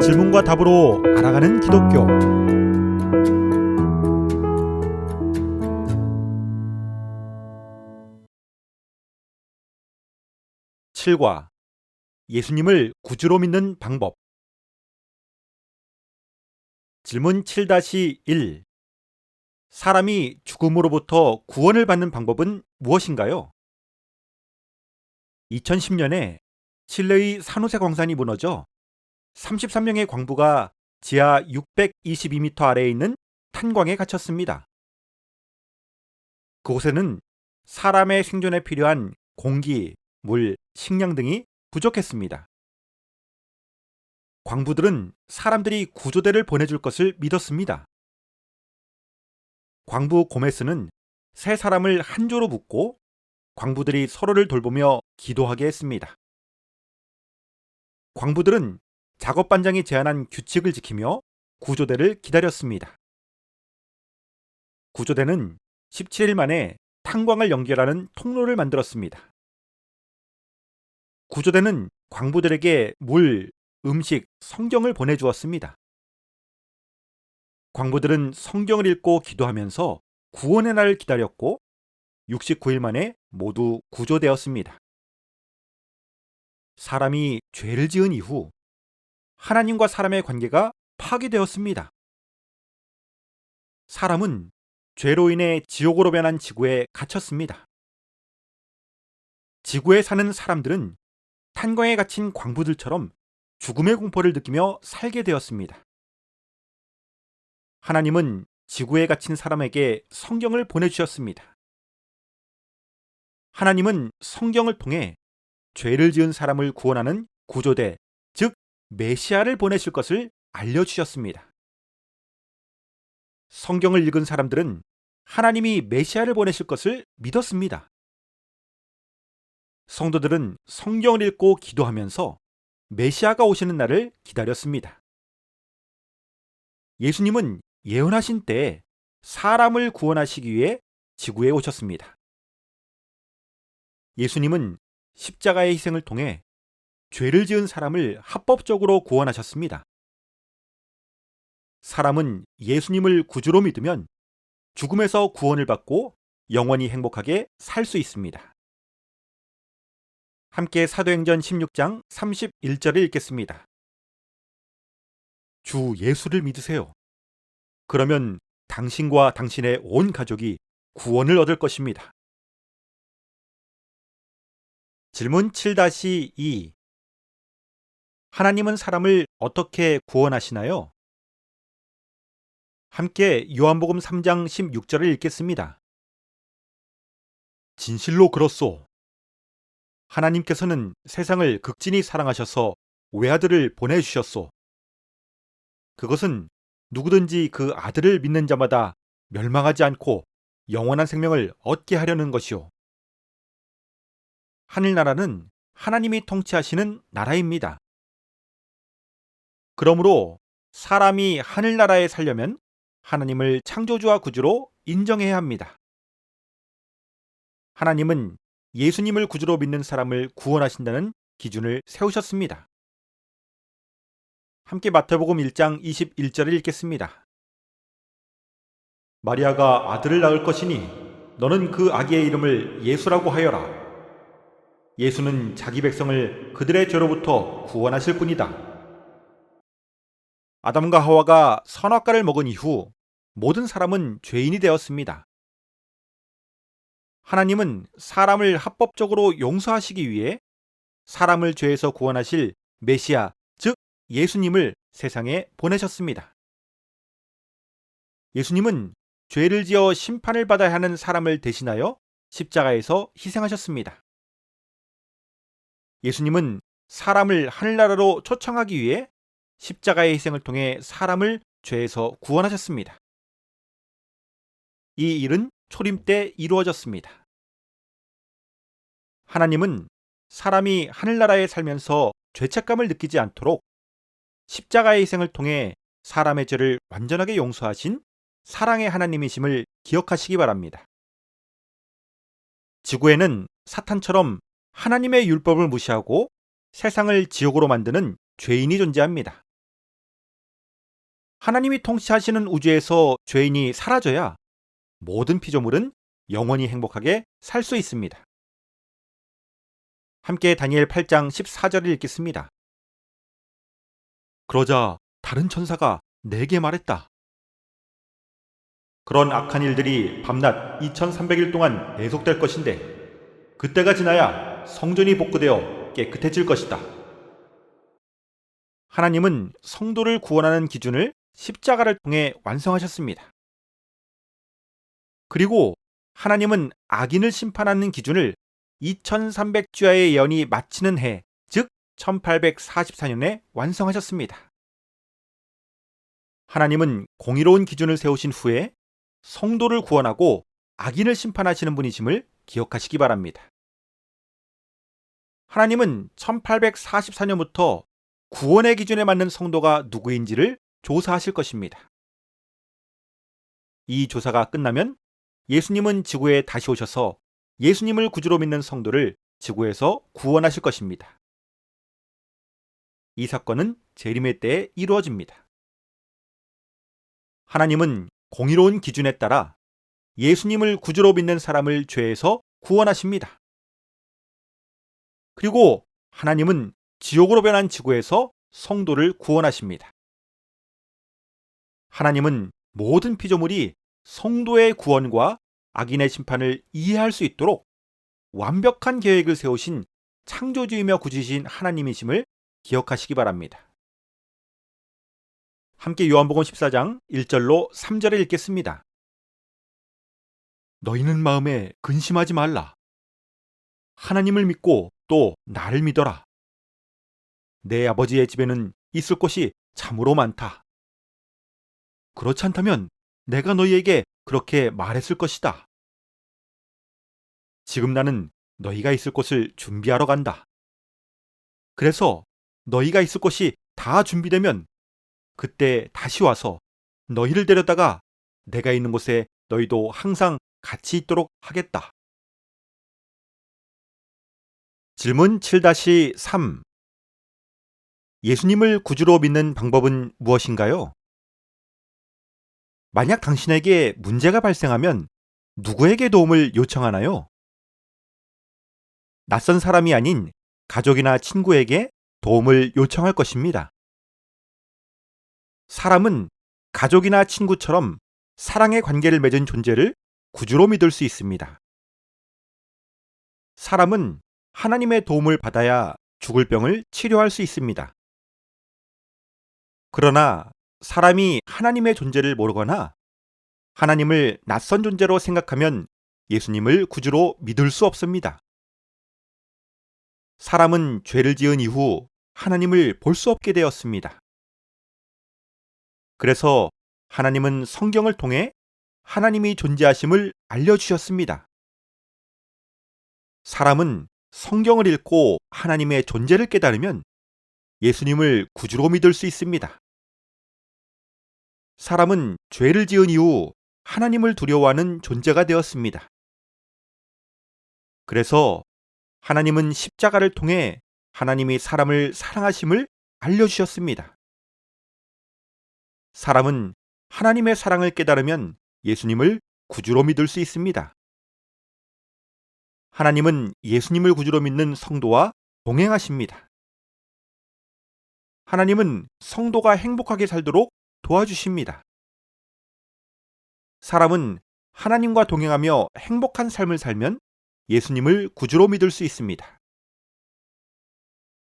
질문과 답으로 알아가는 기독교. 칠과 예수님을 구주로 믿는 방법. 질문 7-1. 사람이 죽음으로부터 구원을 받는 방법은 무엇인가요? 2010년에 칠레의 산호세 광산이 무너져 33명의 광부가 지하 622m 아래에 있는 탄광에 갇혔습니다. 그곳에는 사람의 생존에 필요한 공기, 물, 식량 등이 부족했습니다. 광부들은 사람들이 구조대를 보내줄 것을 믿었습니다. 광부 고메스는 세 사람을 한 조로 묶고 광부들이 서로를 돌보며 기도하게 했습니다. 광부들은 작업반장이 제안한 규칙을 지키며 구조대를 기다렸습니다. 구조대는 17일 만에 탄광을 연결하는 통로를 만들었습니다. 구조대는 광부들에게 물, 음식, 성경을 보내주었습니다. 광부들은 성경을 읽고 기도하면서 구원의 날을 기다렸고 69일 만에 모두 구조되었습니다. 사람이 죄를 지은 이후 하나님과 사람의 관계가 파괴되었습니다. 사람은 죄로 인해 지옥으로 변한 지구에 갇혔습니다. 지구에 사는 사람들은 탄광에 갇힌 광부들처럼 죽음의 공포를 느끼며 살게 되었습니다. 하나님은 지구에 갇힌 사람에게 성경을 보내주셨습니다. 하나님은 성경을 통해 죄를 지은 사람을 구원하는 구조대, 즉 메시아를 보내실 것을 알려주셨습니다. 성경을 읽은 사람들은 하나님이 메시아를 보내실 것을 믿었습니다. 성도들은 성경을 읽고 기도하면서 메시아가 오시는 날을 기다렸습니다. 예수님은 예언하신 때에 사람을 구원하시기 위해 지구에 오셨습니다. 예수님은 십자가의 희생을 통해 죄를 지은 사람을 합법적으로 구원하셨습니다. 사람은 예수님을 구주로 믿으면 죽음에서 구원을 받고 영원히 행복하게 살 수 있습니다. 함께 사도행전 16장 31절을 읽겠습니다. 주 예수를 믿으세요. 그러면 당신과 당신의 온 가족이 구원을 얻을 것입니다. 질문 7-2. 하나님은 사람을 어떻게 구원하시나요? 함께 요한복음 3장 16절을 읽겠습니다. 진실로 그렇소. 하나님께서는 세상을 극진히 사랑하셔서 외아들을 보내주셨소. 그것은 누구든지 그 아들을 믿는 자마다 멸망하지 않고 영원한 생명을 얻게 하려는 것이요. 하늘나라는 하나님이 통치하시는 나라입니다. 그러므로 사람이 하늘나라에 살려면 하나님을 창조주와 구주로 인정해야 합니다. 하나님은 예수님을 구주로 믿는 사람을 구원하신다는 기준을 세우셨습니다. 함께 마태복음 1장 21절을 읽겠습니다. 마리아가 아들을 낳을 것이니 너는 그 아기의 이름을 예수라고 하여라. 예수는 자기 백성을 그들의 죄로부터 구원하실 분이다. 아담과 하와가 선악과를 먹은 이후 모든 사람은 죄인이 되었습니다. 하나님은 사람을 합법적으로 용서하시기 위해 사람을 죄에서 구원하실 메시아, 즉 예수님을 세상에 보내셨습니다. 예수님은 죄를 지어 심판을 받아야 하는 사람을 대신하여 십자가에서 희생하셨습니다. 예수님은 사람을 하늘나라로 초청하기 위해 십자가의 희생을 통해 사람을 죄에서 구원하셨습니다. 이 일은 초림 때 이루어졌습니다. 하나님은 사람이 하늘나라에 살면서 죄책감을 느끼지 않도록 십자가의 희생을 통해 사람의 죄를 완전하게 용서하신 사랑의 하나님이심을 기억하시기 바랍니다. 지구에는 사탄처럼 하나님의 율법을 무시하고 세상을 지옥으로 만드는 죄인이 존재합니다. 하나님이 통치하시는 우주에서 죄인이 사라져야 모든 피조물은 영원히 행복하게 살 수 있습니다. 함께 다니엘 8장 14절을 읽겠습니다. 그러자 다른 천사가 내게 말했다. 그런 악한 일들이 밤낮 2300일 동안 계속될 것인데 그때가 지나야 성전이 복구되어 깨끗해질 것이다. 하나님은 성도를 구원하는 기준을 십자가를 통해 완성하셨습니다. 그리고 하나님은 악인을 심판하는 기준을 2300주야의 예언이 마치는 해, 즉 1844년에 완성하셨습니다. 하나님은 공의로운 기준을 세우신 후에 성도를 구원하고 악인을 심판하시는 분이심을 기억하시기 바랍니다. 하나님은 1844년부터 구원의 기준에 맞는 성도가 누구인지를 조사하실 것입니다. 이 조사가 끝나면 예수님은 지구에 다시 오셔서 예수님을 구주로 믿는 성도를 지구에서 구원하실 것입니다. 이 사건은 재림의 때에 이루어집니다. 하나님은 공의로운 기준에 따라 예수님을 구주로 믿는 사람을 죄에서 구원하십니다. 그리고 하나님은 지옥으로 변한 지구에서 성도를 구원하십니다. 하나님은 모든 피조물이 성도의 구원과 악인의 심판을 이해할 수 있도록 완벽한 계획을 세우신 창조주이며 구주이신 하나님이심을 기억하시기 바랍니다. 함께 요한복음 14장 1절로 3절을 읽겠습니다. 너희는 마음에 근심하지 말라. 하나님을 믿고 또 나를 믿어라. 내 아버지의 집에는 있을 곳이 참으로 많다. 그렇지 않다면 내가 너희에게 그렇게 말했을 것이다. 지금 나는 너희가 있을 곳을 준비하러 간다. 그래서 너희가 있을 곳이 다 준비되면 그때 다시 와서 너희를 데려다가 내가 있는 곳에 너희도 항상 같이 있도록 하겠다. 질문 7-3. 예수님을 구주로 믿는 방법은 무엇인가요? 만약 당신에게 문제가 발생하면 누구에게 도움을 요청하나요? 낯선 사람이 아닌 가족이나 친구에게 도움을 요청할 것입니다. 사람은 가족이나 친구처럼 사랑의 관계를 맺은 존재를 구주로 믿을 수 있습니다. 사람은 하나님의 도움을 받아야 죽을 병을 치료할 수 있습니다. 그러나 사람이 하나님의 존재를 모르거나 하나님을 낯선 존재로 생각하면 예수님을 구주로 믿을 수 없습니다. 사람은 죄를 지은 이후 하나님을 볼 수 없게 되었습니다. 그래서 하나님은 성경을 통해 하나님이 존재하심을 알려주셨습니다. 사람은 성경을 읽고 하나님의 존재를 깨달으면 예수님을 구주로 믿을 수 있습니다. 사람은 죄를 지은 이후 하나님을 두려워하는 존재가 되었습니다. 그래서 하나님은 십자가를 통해 하나님이 사람을 사랑하심을 알려주셨습니다. 사람은 하나님의 사랑을 깨달으면 예수님을 구주로 믿을 수 있습니다. 하나님은 예수님을 구주로 믿는 성도와 동행하십니다. 하나님은 성도가 행복하게 살도록 도와주십니다. 사람은 하나님과 동행하며 행복한 삶을 살면 예수님을 구주로 믿을 수 있습니다.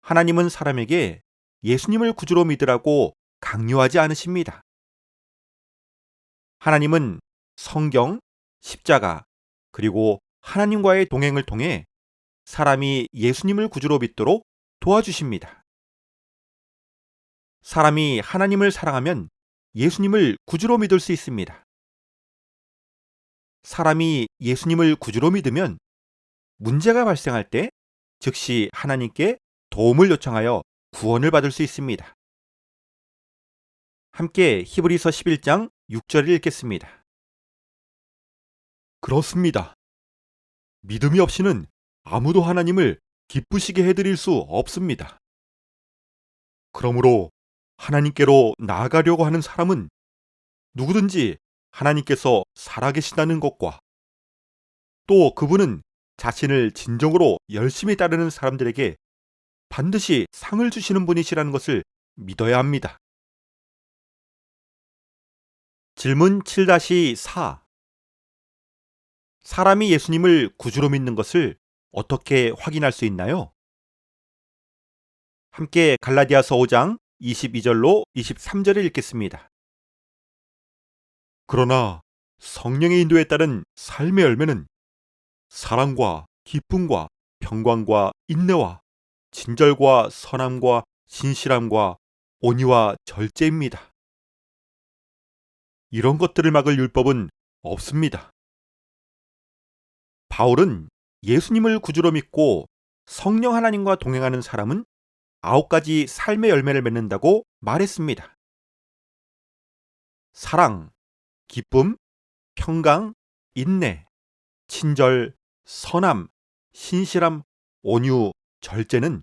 하나님은 사람에게 예수님을 구주로 믿으라고 강요하지 않으십니다. 하나님은 성경, 십자가, 그리고 하나님과의 동행을 통해 사람이 예수님을 구주로 믿도록 도와주십니다. 사람이 하나님을 사랑하면 예수님을 구주로 믿을 수 있습니다. 사람이 예수님을 구주로 믿으면 문제가 발생할 때 즉시 하나님께 도움을 요청하여 구원을 받을 수 있습니다. 함께 히브리서 11장 6절을 읽겠습니다. 그렇습니다. 믿음이 없이는 아무도 하나님을 기쁘시게 해드릴 수 없습니다. 그러므로 하나님께로 나아가려고 하는 사람은 누구든지 하나님께서 살아계시다는 것과 또 그분은 자신을 진정으로 열심히 따르는 사람들에게 반드시 상을 주시는 분이시라는 것을 믿어야 합니다. 질문 7-4. 사람이 예수님을 구주로 믿는 것을 어떻게 확인할 수 있나요? 함께 갈라디아서 5장 22절로 23절을 읽겠습니다. 그러나 성령의 인도에 따른 삶의 열매는 사랑과 기쁨과 평강과 인내와 친절과 선함과 신실함과 온유와 절제입니다. 이런 것들을 막을 율법은 없습니다. 바울은 예수님을 구주로 믿고 성령 하나님과 동행하는 사람은 9가지 삶의 열매를 맺는다고 말했습니다. 사랑, 기쁨, 평강, 인내, 친절, 선함, 신실함, 온유, 절제는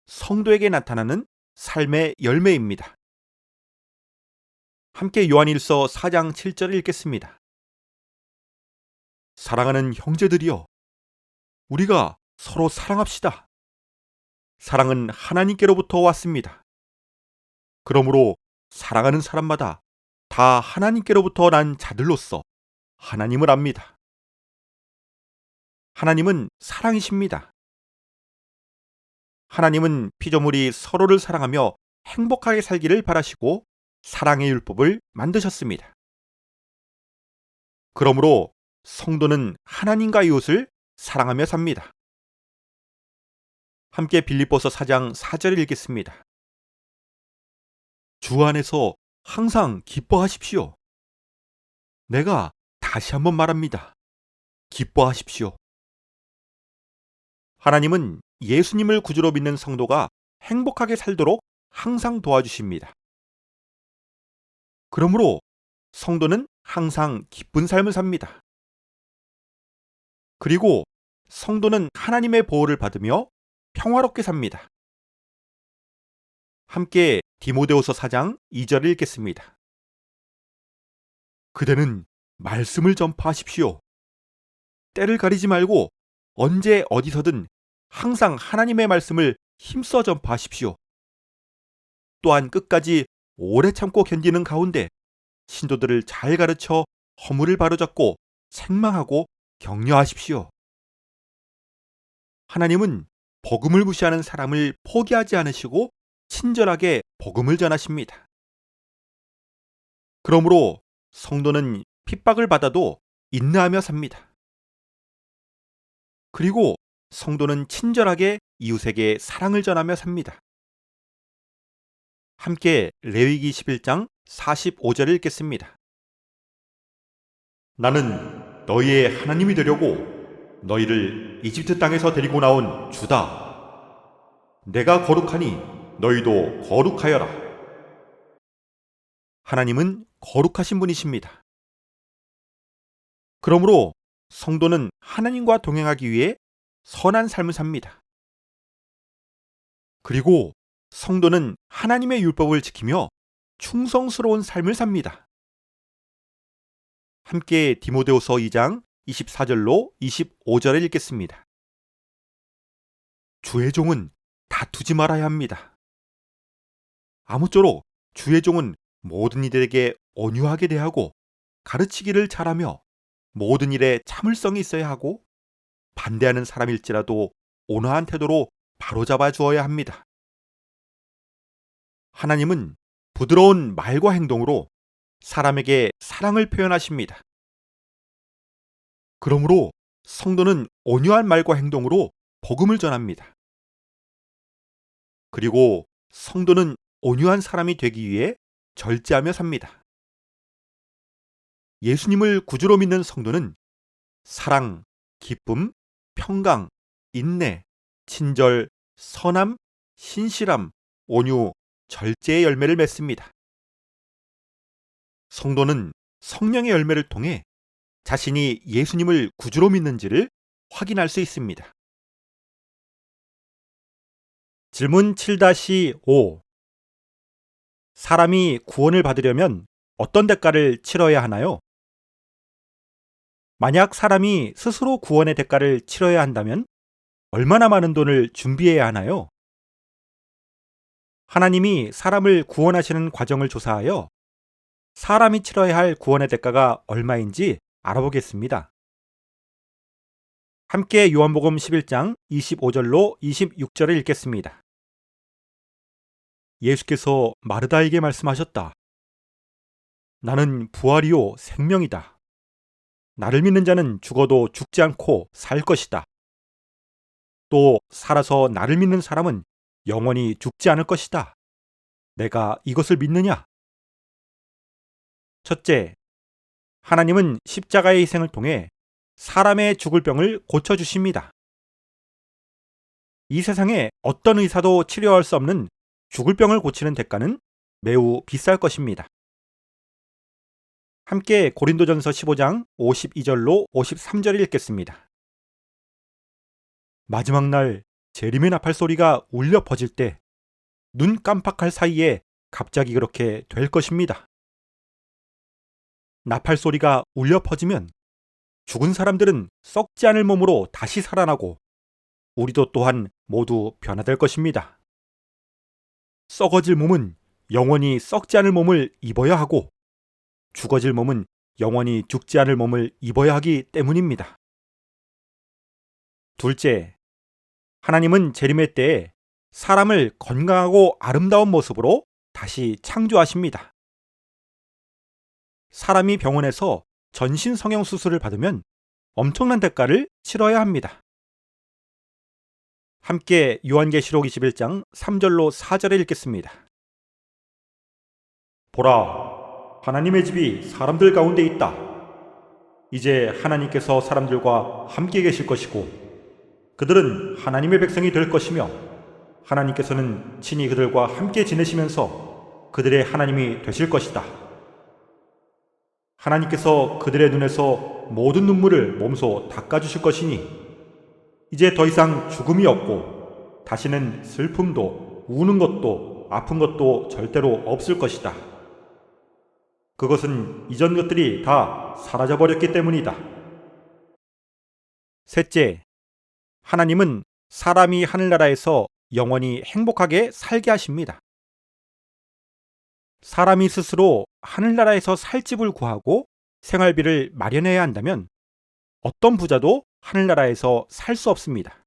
성도에게 나타나는 삶의 열매입니다. 함께 요한일서 4장 7절을 읽겠습니다. 사랑하는 형제들이여, 우리가 서로 사랑합시다. 사랑은 하나님께로부터 왔습니다. 그러므로 사랑하는 사람마다 다 하나님께로부터 난 자들로서 하나님을 압니다. 하나님은 사랑이십니다. 하나님은 피조물이 서로를 사랑하며 행복하게 살기를 바라시고 사랑의 율법을 만드셨습니다. 그러므로 성도는 하나님과 이웃을 사랑하며 삽니다. 함께 빌립보서 4장 4절을 읽겠습니다. 주 안에서 항상 기뻐하십시오. 내가 다시 한번 말합니다. 기뻐하십시오. 하나님은 예수님을 구주로 믿는 성도가 행복하게 살도록 항상 도와주십니다. 그러므로 성도는 항상 기쁜 삶을 삽니다. 그리고 성도는 하나님의 보호를 받으며 평화롭게 삽니다. 함께 디모데후서 4장 2절을 읽겠습니다. 그대는 말씀을 전파하십시오. 때를 가리지 말고 언제 어디서든 항상 하나님의 말씀을 힘써 전파하십시오. 또한 끝까지 오래 참고 견디는 가운데 신도들을 잘 가르쳐 허물을 바로잡고 책망하고 격려하십시오. 하나님은 복음을 무시하는 사람을 포기하지 않으시고 친절하게 복음을 전하십니다. 그러므로 성도는 핍박을 받아도 인내하며 삽니다. 그리고 성도는 친절하게 이웃에게 사랑을 전하며 삽니다. 함께 레위기 11장 45절을 읽겠습니다. 나는 너희의 하나님이 되려고 너희를 이집트 땅에서 데리고 나온 주다. 내가 거룩하니 너희도 거룩하여라. 하나님은 거룩하신 분이십니다. 그러므로 성도는 하나님과 동행하기 위해 선한 삶을 삽니다. 그리고 성도는 하나님의 율법을 지키며 충성스러운 삶을 삽니다. 함께 디모데후서 2장 24절로 25절을 읽겠습니다. 주의 종은 다투지 말아야 합니다. 아무쪼록 주의 종은 모든 이들에게 온유하게 대하고 가르치기를 잘하며 모든 일에 참을성이 있어야 하고 반대하는 사람일지라도 온화한 태도로 바로잡아 주어야 합니다. 하나님은 부드러운 말과 행동으로 사람에게 사랑을 표현하십니다. 그러므로 성도는 온유한 말과 행동으로 복음을 전합니다. 그리고 성도는 온유한 사람이 되기 위해 절제하며 삽니다. 예수님을 구주로 믿는 성도는 사랑, 기쁨, 평강, 인내, 친절, 선함, 신실함, 온유, 절제의 열매를 맺습니다. 성도는 성령의 열매를 통해 자신이 예수님을 구주로 믿는지를 확인할 수 있습니다. 질문 7-5. 사람이 구원을 받으려면 어떤 대가를 치러야 하나요? 만약 사람이 스스로 구원의 대가를 치러야 한다면 얼마나 많은 돈을 준비해야 하나요? 하나님이 사람을 구원하시는 과정을 조사하여 사람이 치러야 할 구원의 대가가 얼마인지 알아보겠습니다. 함께 요한복음 11장 25절로 26절을 읽겠습니다. 예수께서 마르다에게 말씀하셨다. 나는 부활이요 생명이다. 나를 믿는 자는 죽어도 죽지 않고 살 것이다. 또 살아서 나를 믿는 사람은 영원히 죽지 않을 것이다. 내가 이것을 믿느냐? 첫째, 하나님은 십자가의 희생을 통해 사람의 죽을 병을 고쳐주십니다. 이 세상에 어떤 의사도 치료할 수 없는 죽을 병을 고치는 대가는 매우 비쌀 것입니다. 함께 고린도전서 15장 52절로 53절을 읽겠습니다. 마지막 날 재림의 나팔 소리가 울려 퍼질 때 눈 깜빡할 사이에 갑자기 그렇게 될 것입니다. 나팔 소리가 울려 퍼지면 죽은 사람들은 썩지 않을 몸으로 다시 살아나고 우리도 또한 모두 변화될 것입니다. 썩어질 몸은 영원히 썩지 않을 몸을 입어야 하고 죽어질 몸은 영원히 죽지 않을 몸을 입어야 하기 때문입니다. 둘째, 하나님은 재림의 때에 사람을 건강하고 아름다운 모습으로 다시 창조하십니다. 사람이 병원에서 전신 성형 수술을 받으면 엄청난 대가를 치러야 합니다. 함께 요한계시록 21장 3절로 4절을 읽겠습니다. 보라, 하나님의 집이 사람들 가운데 있다. 이제 하나님께서 사람들과 함께 계실 것이고 그들은 하나님의 백성이 될 것이며 하나님께서는 친히 그들과 함께 지내시면서 그들의 하나님이 되실 것이다. 하나님께서 그들의 눈에서 모든 눈물을 몸소 닦아주실 것이니 이제 더 이상 죽음이 없고 다시는 슬픔도 우는 것도 아픈 것도 절대로 없을 것이다. 그것은 이전 것들이 다 사라져버렸기 때문이다. 셋째, 하나님은 사람이 하늘나라에서 영원히 행복하게 살게 하십니다. 사람이 스스로 하늘나라에서 살 집을 구하고 생활비를 마련해야 한다면 어떤 부자도 하늘나라에서 살 수 없습니다.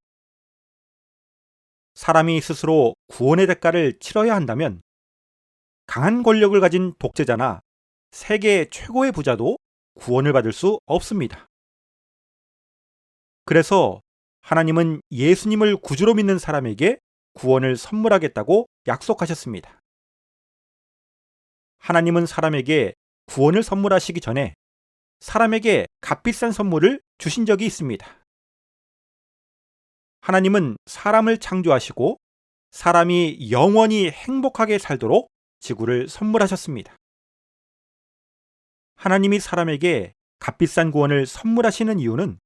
사람이 스스로 구원의 대가를 치러야 한다면 강한 권력을 가진 독재자나 세계 최고의 부자도 구원을 받을 수 없습니다. 그래서 하나님은 예수님을 구주로 믿는 사람에게 구원을 선물하겠다고 약속하셨습니다. 하나님은 사람에게 구원을 선물하시기 전에 사람에게 값비싼 선물을 주신 적이 있습니다. 하나님은 사람을 창조하시고 사람이 영원히 행복하게 살도록 지구를 선물하셨습니다. 하나님이 사람에게 값비싼 구원을 선물하시는 이유는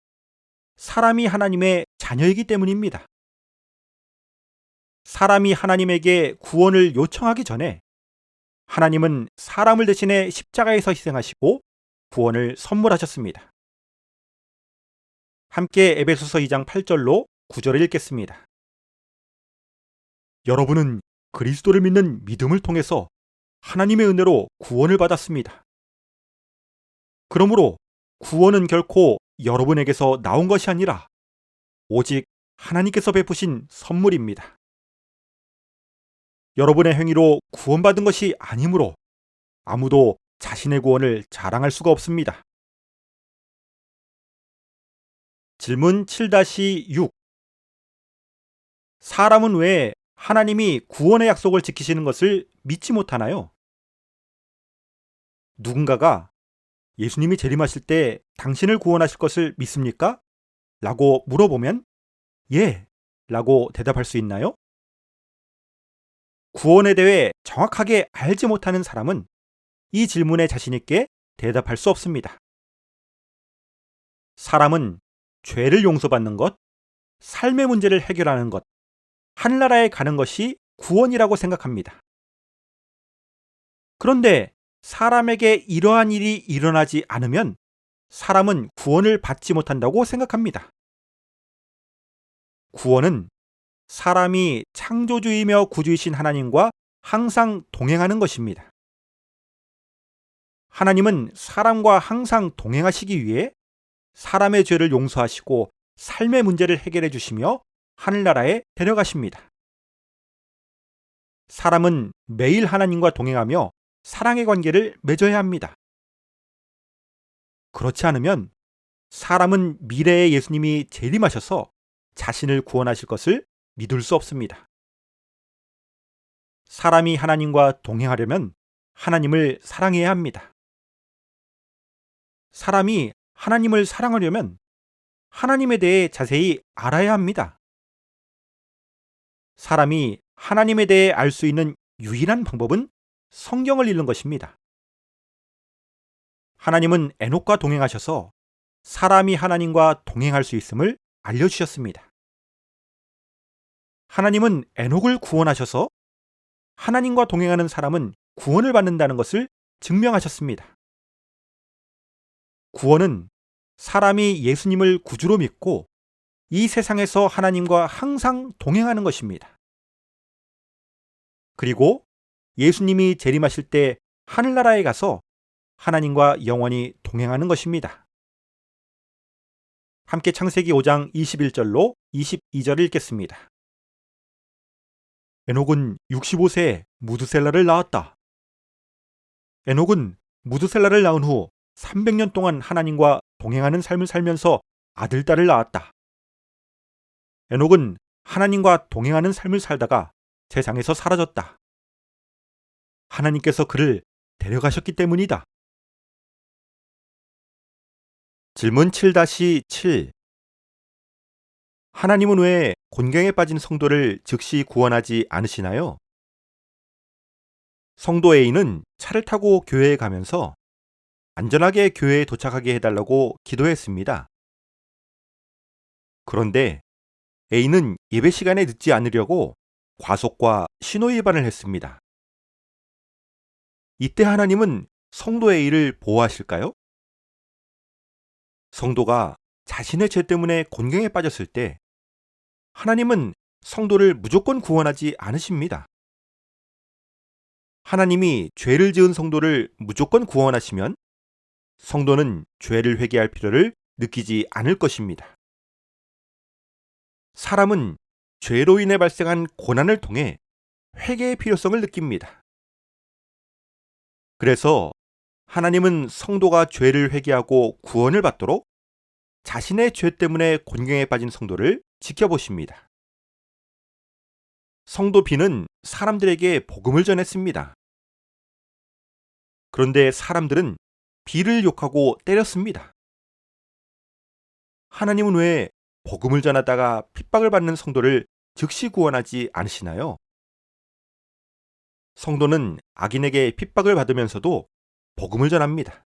사람이 하나님의 자녀이기 때문입니다. 사람이 하나님에게 구원을 요청하기 전에 하나님은 사람을 대신해 십자가에서 희생하시고 구원을 선물하셨습니다. 함께 에베소서 2장 8절로 9절을 읽겠습니다. 여러분은 그리스도를 믿는 믿음을 통해서 하나님의 은혜로 구원을 받았습니다. 그러므로 구원은 결코 여러분에게서 나온 것이 아니라 오직 하나님께서 베푸신 선물입니다. 여러분의 행위로 구원받은 것이 아니므로 아무도 자신의 구원을 자랑할 수가 없습니다. 질문 7-6. 사람은 왜 하나님이 구원의 약속을 지키시는 것을 믿지 못하나요? 누군가가 예수님이 재림하실 때 당신을 구원하실 것을 믿습니까? 라고 물어보면 예! 라고 대답할 수 있나요? 구원에 대해 정확하게 알지 못하는 사람은 이 질문에 자신있게 대답할 수 없습니다. 사람은 죄를 용서받는 것, 삶의 문제를 해결하는 것, 하늘나라에 가는 것이 구원이라고 생각합니다. 그런데 사람에게 이러한 일이 일어나지 않으면 사람은 구원을 받지 못한다고 생각합니다. 구원은 사람이 창조주이며 구주이신 하나님과 항상 동행하는 것입니다. 하나님은 사람과 항상 동행하시기 위해 사람의 죄를 용서하시고 삶의 문제를 해결해 주시며 하늘나라에 데려가십니다. 사람은 매일 하나님과 동행하며 사랑의 관계를 맺어야 합니다. 그렇지 않으면 사람은 미래의 예수님이 재림하셔서 자신을 구원하실 것을 믿을 수 없습니다. 사람이 하나님과 동행하려면 하나님을 사랑해야 합니다. 사람이 하나님을 사랑하려면 하나님에 대해 자세히 알아야 합니다. 사람이 하나님에 대해 알 수 있는 유일한 방법은 성경을 읽는 것입니다. 하나님은 에녹과 동행하셔서 사람이 하나님과 동행할 수 있음을 알려주셨습니다. 하나님은 에녹을 구원하셔서 하나님과 동행하는 사람은 구원을 받는다는 것을 증명하셨습니다. 구원은 사람이 예수님을 구주로 믿고 이 세상에서 하나님과 항상 동행하는 것입니다. 그리고 예수님이 재림하실 때 하늘나라에 가서 하나님과 영원히 동행하는 것입니다. 함께 창세기 5장 21절로 22절을 읽겠습니다. 에녹은 65세에 무드셀라를 낳았다. 에녹은 무드셀라를 낳은 후 300년 동안 하나님과 동행하는 삶을 살면서 아들, 딸을 낳았다. 에녹은 하나님과 동행하는 삶을 살다가 세상에서 사라졌다. 하나님께서 그를 데려가셨기 때문이다. 질문 7-7. 하나님은 왜 곤경에 빠진 성도를 즉시 구원하지 않으시나요? 성도 A는 차를 타고 교회에 가면서 안전하게 교회에 도착하게 해달라고 기도했습니다. 그런데 A는 예배 시간에 늦지 않으려고 과속과 신호 위반을 했습니다. 이때 하나님은 성도 A를 보호하실까요? 성도가 자신의 죄 때문에 곤경에 빠졌을 때 하나님은 성도를 무조건 구원하지 않으십니다. 하나님이 죄를 지은 성도를 무조건 구원하시면 성도는 죄를 회개할 필요를 느끼지 않을 것입니다. 사람은 죄로 인해 발생한 고난을 통해 회개의 필요성을 느낍니다. 그래서 하나님은 성도가 죄를 회개하고 구원을 받도록 자신의 죄 때문에 곤경에 빠진 성도를 지켜보십니다. 성도 B는 사람들에게 복음을 전했습니다. 그런데 사람들은 B를 욕하고 때렸습니다. 하나님은 왜 복음을 전하다가 핍박을 받는 성도를 즉시 구원하지 않으시나요? 성도는 악인에게 핍박을 받으면서도 복음을 전합니다.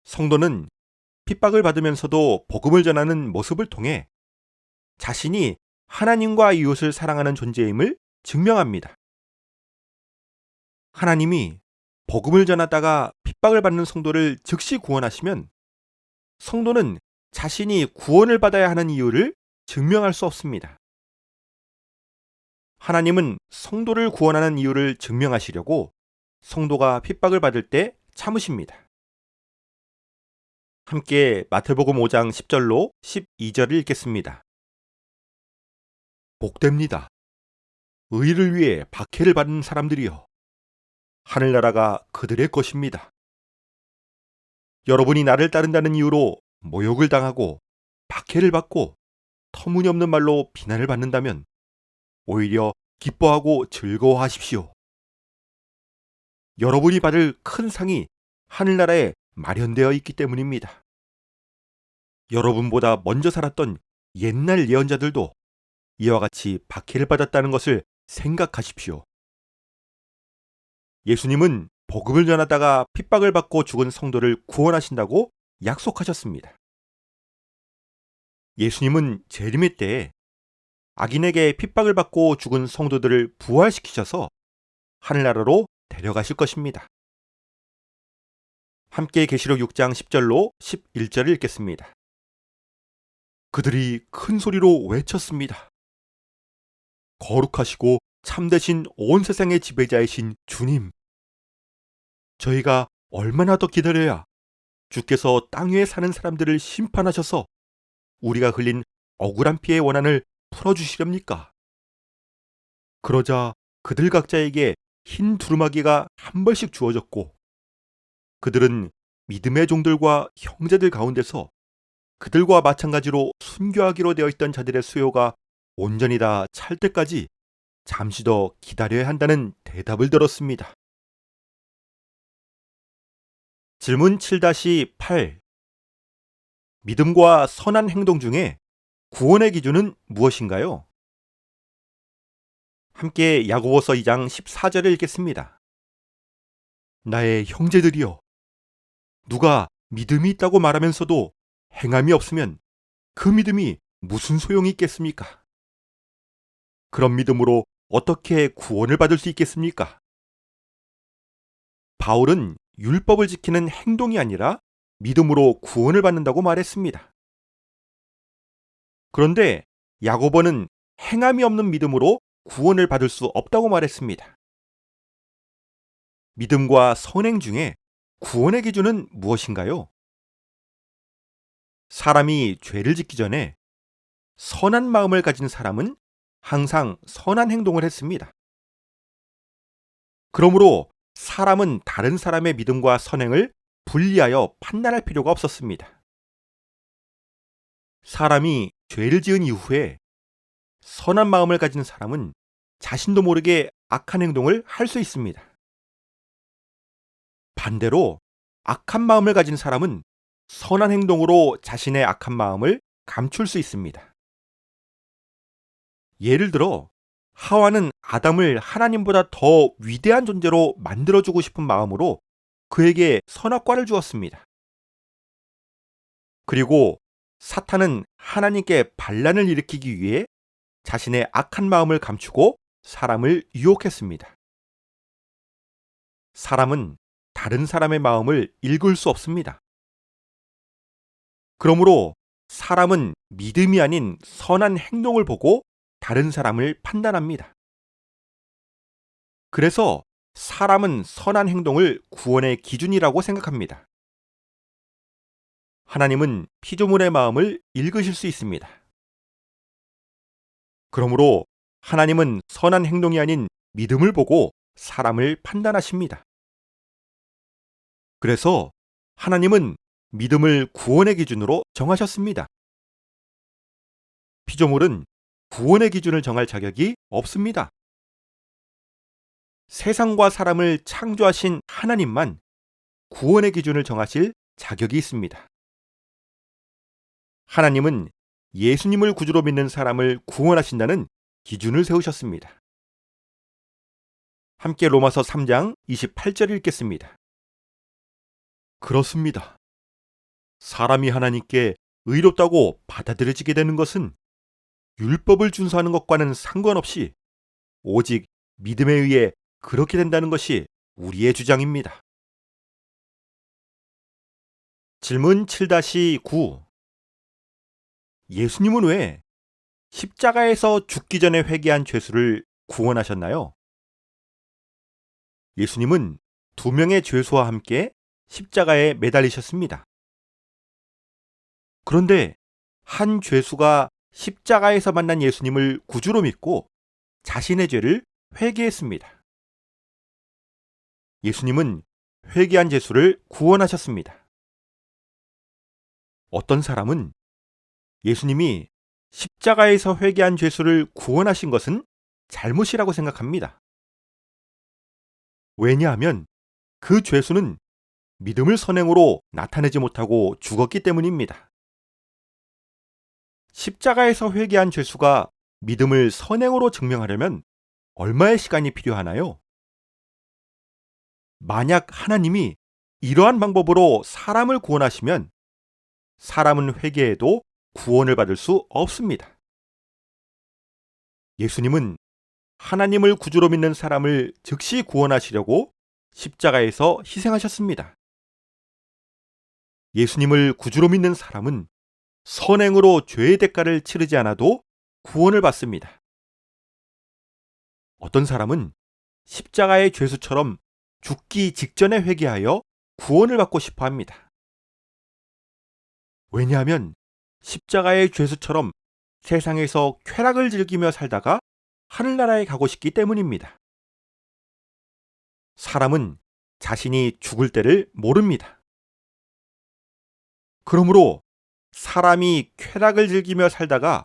성도는 핍박을 받으면서도 복음을 전하는 모습을 통해 자신이 하나님과 이웃을 사랑하는 존재임을 증명합니다. 하나님이 복음을 전하다가 핍박을 받는 성도를 즉시 구원하시면 성도는 자신이 구원을 받아야 하는 이유를 증명할 수 없습니다. 하나님은 성도를 구원하는 이유를 증명하시려고 성도가 핍박을 받을 때 참으십니다. 함께 마태복음 5장 10절로 12절을 읽겠습니다. 복됩니다. 의를 위해 박해를 받는 사람들이여. 하늘나라가 그들의 것입니다. 여러분이 나를 따른다는 이유로 모욕을 당하고 박해를 받고 터무니없는 말로 비난을 받는다면 오히려 기뻐하고 즐거워하십시오. 여러분이 받을 큰 상이 하늘나라에 마련되어 있기 때문입니다. 여러분보다 먼저 살았던 옛날 예언자들도 이와 같이 박해를 받았다는 것을 생각하십시오. 예수님은 복음을 전하다가 핍박을 받고 죽은 성도를 구원하신다고 약속하셨습니다. 예수님은 재림의 때에 악인에게 핍박을 받고 죽은 성도들을 부활시키셔서 하늘나라로 데려가실 것입니다. 함께 계시록 6장 10절로 11절을 읽겠습니다. 그들이 큰 소리로 외쳤습니다. 거룩하시고 참되신 온 세상의 지배자이신 주님, 저희가 얼마나 더 기다려야 주께서 땅 위에 사는 사람들을 심판하셔서 우리가 흘린 억울한 피의 원한을 풀어주시렵니까? 그러자 그들 각자에게 흰 두루마기가 한 벌씩 주어졌고 그들은 믿음의 종들과 형제들 가운데서 그들과 마찬가지로 순교하기로 되어 있던 자들의 수요가 온전히 다 찰 때까지 잠시 더 기다려야 한다는 대답을 들었습니다. 질문 7-8. 믿음과 선한 행동 중에 구원의 기준은 무엇인가요? 함께 야고보서 2장 14절을 읽겠습니다. 나의 형제들이여, 누가 믿음이 있다고 말하면서도 행함이 없으면 그 믿음이 무슨 소용이 있겠습니까? 그런 믿음으로 어떻게 구원을 받을 수 있겠습니까? 바울은 율법을 지키는 행동이 아니라 믿음으로 구원을 받는다고 말했습니다. 그런데 야고보는 행함이 없는 믿음으로 구원을 받을 수 없다고 말했습니다. 믿음과 선행 중에 구원의 기준은 무엇인가요? 사람이 죄를 짓기 전에 선한 마음을 가진 사람은 항상 선한 행동을 했습니다. 그러므로 사람은 다른 사람의 믿음과 선행을 분리하여 판단할 필요가 없었습니다. 사람이 죄를 지은 이후에 선한 마음을 가진 사람은 자신도 모르게 악한 행동을 할 수 있습니다. 반대로 악한 마음을 가진 사람은 선한 행동으로 자신의 악한 마음을 감출 수 있습니다. 예를 들어 하와는 아담을 하나님보다 더 위대한 존재로 만들어주고 싶은 마음으로 그에게 선악과를 주었습니다. 그리고 사탄은 하나님께 반란을 일으키기 위해 자신의 악한 마음을 감추고 사람을 유혹했습니다. 사람은 다른 사람의 마음을 읽을 수 없습니다. 그러므로 사람은 믿음이 아닌 선한 행동을 보고 다른 사람을 판단합니다. 그래서 사람은 선한 행동을 구원의 기준이라고 생각합니다. 하나님은 피조물의 마음을 읽으실 수 있습니다. 그러므로 하나님은 선한 행동이 아닌 믿음을 보고 사람을 판단하십니다. 그래서 하나님은 믿음을 구원의 기준으로 정하셨습니다. 피조물은 구원의 기준을 정할 자격이 없습니다. 세상과 사람을 창조하신 하나님만 구원의 기준을 정하실 자격이 있습니다. 하나님은 예수님을 구주로 믿는 사람을 구원하신다는 기준을 세우셨습니다. 함께 로마서 3장 28절을 읽겠습니다. 그렇습니다. 사람이 하나님께 의롭다고 받아들여지게 되는 것은 율법을 준수하는 것과는 상관없이 오직 믿음에 의해 그렇게 된다는 것이 우리의 주장입니다. 질문 7-9. 예수님은 왜 십자가에서 죽기 전에 회개한 죄수를 구원하셨나요? 예수님은 2명의 죄수와 함께 십자가에 매달리셨습니다. 그런데 한 죄수가 십자가에서 만난 예수님을 구주로 믿고 자신의 죄를 회개했습니다. 예수님은 회개한 죄수를 구원하셨습니다. 어떤 사람은 예수님이 십자가에서 회개한 죄수를 구원하신 것은 잘못이라고 생각합니다. 왜냐하면 그 죄수는 믿음을 선행으로 나타내지 못하고 죽었기 때문입니다. 십자가에서 회개한 죄수가 믿음을 선행으로 증명하려면 얼마의 시간이 필요하나요? 만약 하나님이 이러한 방법으로 사람을 구원하시면 사람은 회개해도 구원을 받을 수 없습니다. 예수님은 하나님을 구주로 믿는 사람을 즉시 구원하시려고 십자가에서 희생하셨습니다. 예수님을 구주로 믿는 사람은 선행으로 죄의 대가를 치르지 않아도 구원을 받습니다. 어떤 사람은 십자가의 죄수처럼 죽기 직전에 회개하여 구원을 받고 싶어 합니다. 왜냐하면 십자가의 죄수처럼 세상에서 쾌락을 즐기며 살다가 하늘나라에 가고 싶기 때문입니다. 사람은 자신이 죽을 때를 모릅니다. 그러므로 사람이 쾌락을 즐기며 살다가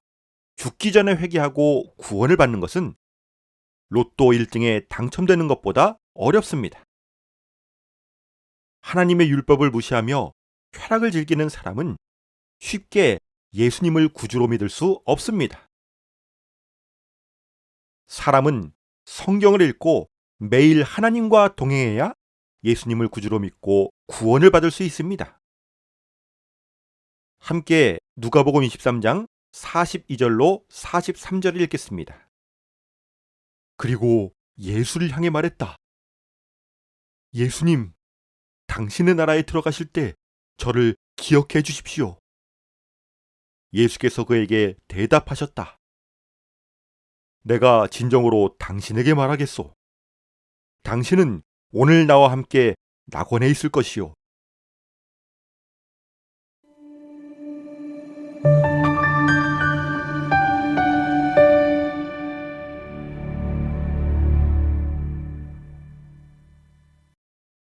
죽기 전에 회개하고 구원을 받는 것은 로또 1등에 당첨되는 것보다 어렵습니다. 하나님의 율법을 무시하며 쾌락을 즐기는 사람은 쉽게 예수님을 구주로 믿을 수 없습니다. 사람은 성경을 읽고 매일 하나님과 동행해야 예수님을 구주로 믿고 구원을 받을 수 있습니다. 함께 누가복음 23장 42절로 43절을 읽겠습니다. 그리고 예수를 향해 말했다. 예수님, 당신의 나라에 들어가실 때 저를 기억해 주십시오. 예수께서 그에게 대답하셨다. 내가 진정으로 당신에게 말하겠소. 당신은 오늘 나와 함께 낙원에 있을 것이요.